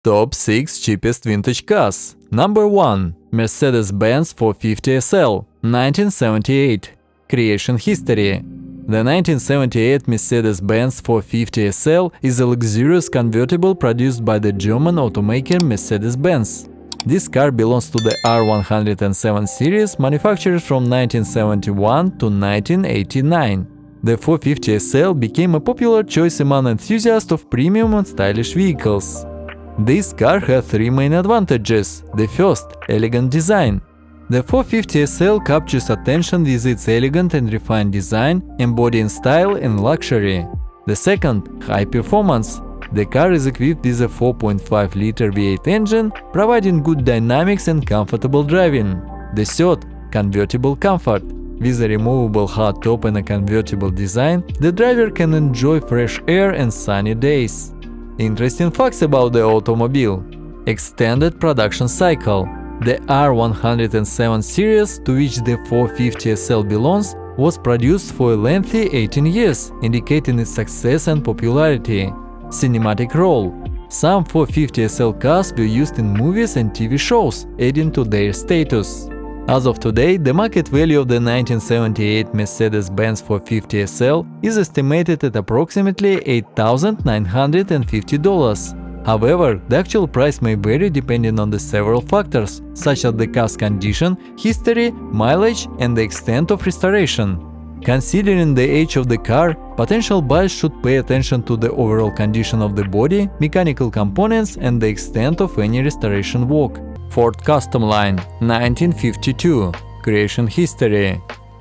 Top 6 cheapest vintage cars. Number 1. Mercedes-Benz 450 SL, 1978. Creation history. The 1978 Mercedes-Benz 450 SL is a luxurious convertible produced by the German automaker Mercedes-Benz. This car belongs to the R107 series, manufactured from 1971 to 1989. The 450 SL became a popular choice among enthusiasts of premium and stylish vehicles. This car had three main advantages. The first, elegant design. The 450 SL captures attention with its elegant and refined design, embodying style and luxury. The second, high performance. The car is equipped with a 4.5-liter V8 engine, providing good dynamics and comfortable driving. The third, convertible comfort. With a removable hardtop and a convertible design, the driver can enjoy fresh air and sunny days. Interesting facts about the automobile. Extended production cycle. The R107 series, to which the 450 SL belongs, was produced for a lengthy 18 years, indicating its success and popularity. Cinematic role. Some 450 SL cars were used in movies and TV shows, adding to their status. As of today, the market value of the 1978 Mercedes-Benz 450 SL is estimated at approximately $8,950. However, the actual price may vary depending on the several factors, such as the car's condition, history, mileage, and the extent of restoration. Considering the age of the car, potential buyers should pay attention to the overall condition of the body, mechanical components, and the extent of any restoration work. Ford Custom Line, 1952. Creation history.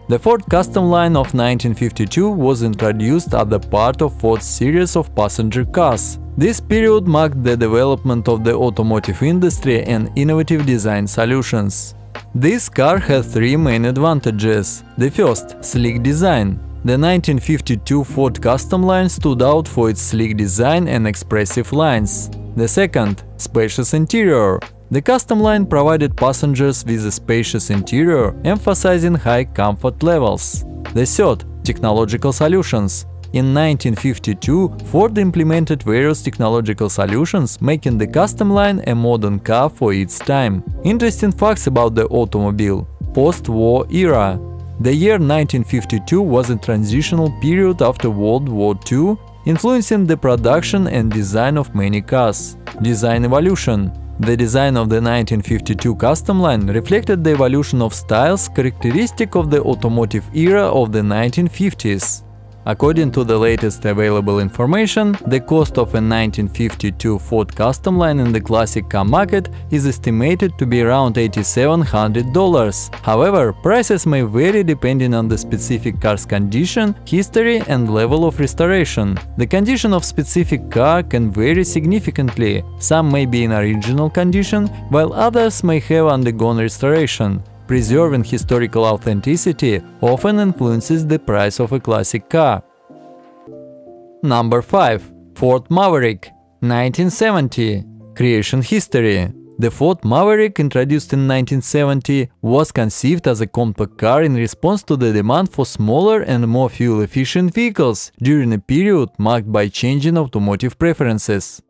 The Ford Custom Line of 1952 was introduced as a part of Ford's series of passenger cars. This period marked the development of the automotive industry and innovative design solutions. This car had three main advantages. The first, sleek design. The 1952 Ford Custom Line stood out for its sleek design and expressive lines. The second, spacious interior. The Custom Line provided passengers with a spacious interior, emphasizing high comfort levels. The third, technological solutions. In 1952, Ford implemented various technological solutions, making the Custom Line a modern car for its time. Interesting facts about the automobile. Post-war era. The year 1952 was a transitional period after World War II, influencing the production and design of many cars. Design evolution. The design of the 1952 Custom Line reflected the evolution of styles characteristic of the automotive era of the 1950s. According to the latest available information, the cost of a 1952 Ford Custom Line in the classic car market is estimated to be around $8,700. However, prices may vary depending on the specific car's condition, history, and level of restoration. The condition of specific car can vary significantly. Some may be in original condition, while others may have undergone restoration. Preserving historical authenticity often influences the price of a classic car. Number 5. Ford Maverick, 1970. Creation history. The Ford Maverick, introduced in 1970, was conceived as a compact car in response to the demand for smaller and more fuel-efficient vehicles during a period marked by changing automotive preferences.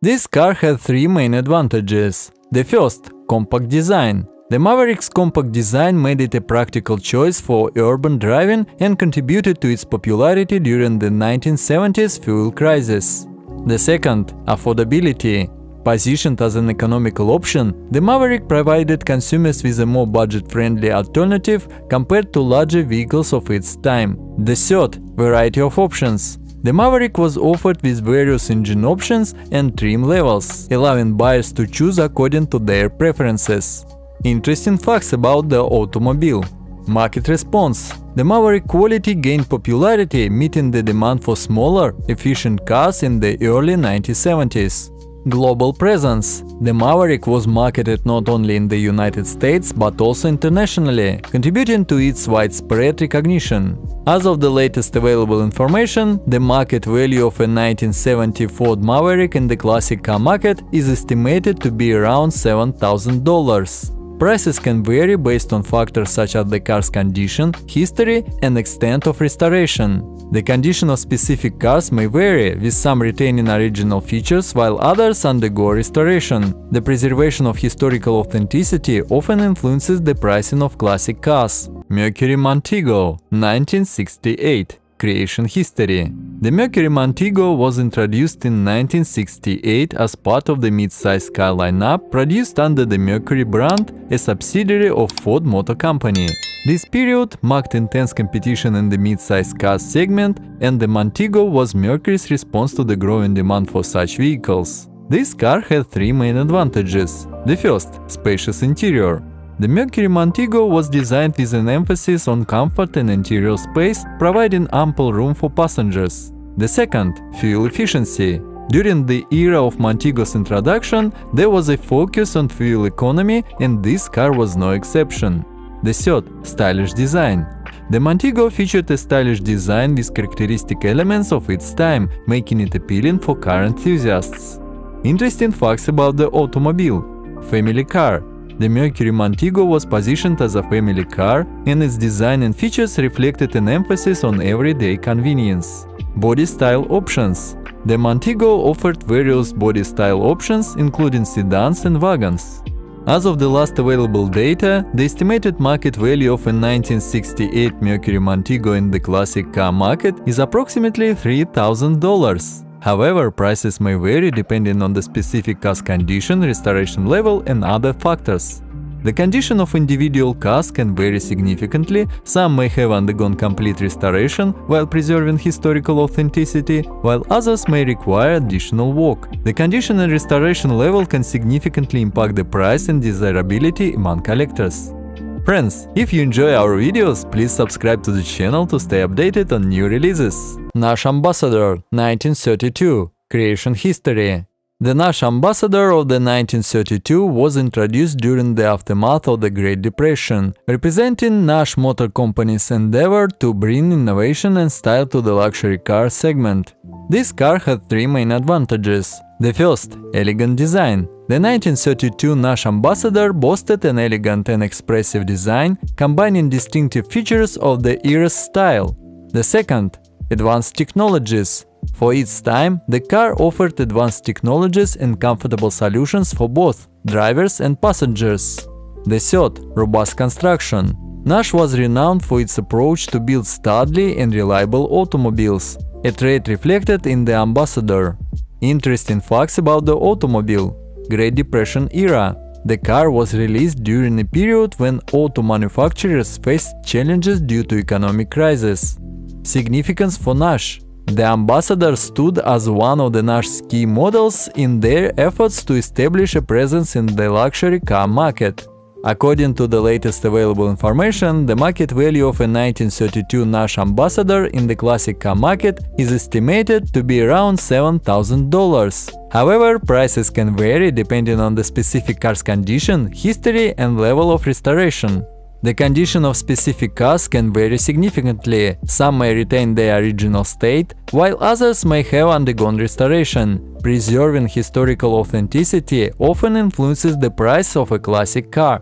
This car had three main advantages. The first, compact design. The Maverick's compact design made it a practical choice for urban driving and contributed to its popularity during the 1970s fuel crisis. The second, affordability. Positioned as an economical option, the Maverick provided consumers with a more budget-friendly alternative compared to larger vehicles of its time. The third, variety of options. The Maverick was offered with various engine options and trim levels, allowing buyers to choose according to their preferences. Interesting facts about the automobile. Market response. The Maverick quality gained popularity, meeting the demand for smaller, efficient cars in the early 1970s. Global presence. The Maverick was marketed not only in the United States but also internationally, contributing to its widespread recognition. As of the latest available information, the market value of a 1970 Ford Maverick in the classic car market is estimated to be around $7,000. Prices can vary based on factors such as the car's condition, history, and extent of restoration. The condition of specific cars may vary, with some retaining original features while others undergo restoration. The preservation of historical authenticity often influences the pricing of classic cars. Mercury Montego, 1968. Creation history. The Mercury Montego was introduced in 1968 as part of the mid-size car lineup produced under the Mercury brand, a subsidiary of Ford Motor Company. This period marked intense competition in the mid-size car segment, and the Montego was Mercury's response to the growing demand for such vehicles. This car had three main advantages. The first, spacious interior. The Mercury Montego was designed with an emphasis on comfort and interior space, providing ample room for passengers. The second, fuel efficiency. During the era of Montego's introduction, there was a focus on fuel economy, and this car was no exception. The third, stylish design. The Montego featured a stylish design with characteristic elements of its time, making it appealing for car enthusiasts. Interesting facts about the automobile. Family car. The Mercury Montego was positioned as a family car, and its design and features reflected an emphasis on everyday convenience. Body style options. The Montego offered various body style options, including sedans and wagons. As of the last available data, the estimated market value of a 1968 Mercury Montego in the classic car market is approximately $3,000. However, prices may vary depending on the specific car's condition, restoration level, and other factors. The condition of individual cars can vary significantly. Some may have undergone complete restoration while preserving historical authenticity, while others may require additional work. The condition and restoration level can significantly impact the price and desirability among collectors. Friends, if you enjoy our videos, please subscribe to the channel to stay updated on new releases. Nash Ambassador, 1932. Creation history. The Nash Ambassador of the 1932 was introduced during the aftermath of the Great Depression, representing Nash Motor Company's endeavor to bring innovation and style to the luxury car segment. This car had three main advantages. The first, elegant design. The 1932 Nash Ambassador boasted an elegant and expressive design, combining distinctive features of the era's style. The second, advanced technologies. For its time, the car offered advanced technologies and comfortable solutions for both drivers and passengers. The third, robust construction. Nash was renowned for its approach to build sturdy and reliable automobiles, a trait reflected in the Ambassador. Interesting facts about the automobile. Great Depression era. The car was released during a period when auto manufacturers faced challenges due to economic crisis. Significance for Nash. The Ambassador stood as one of the Nash's key models in their efforts to establish a presence in the luxury car market. According to the latest available information, the market value of a 1932 Nash Ambassador in the classic car market is estimated to be around $7,000. However, prices can vary depending on the specific car's condition, history, and level of restoration. The condition of specific cars can vary significantly. Some may retain their original state, while others may have undergone restoration. Preserving historical authenticity often influences the price of a classic car.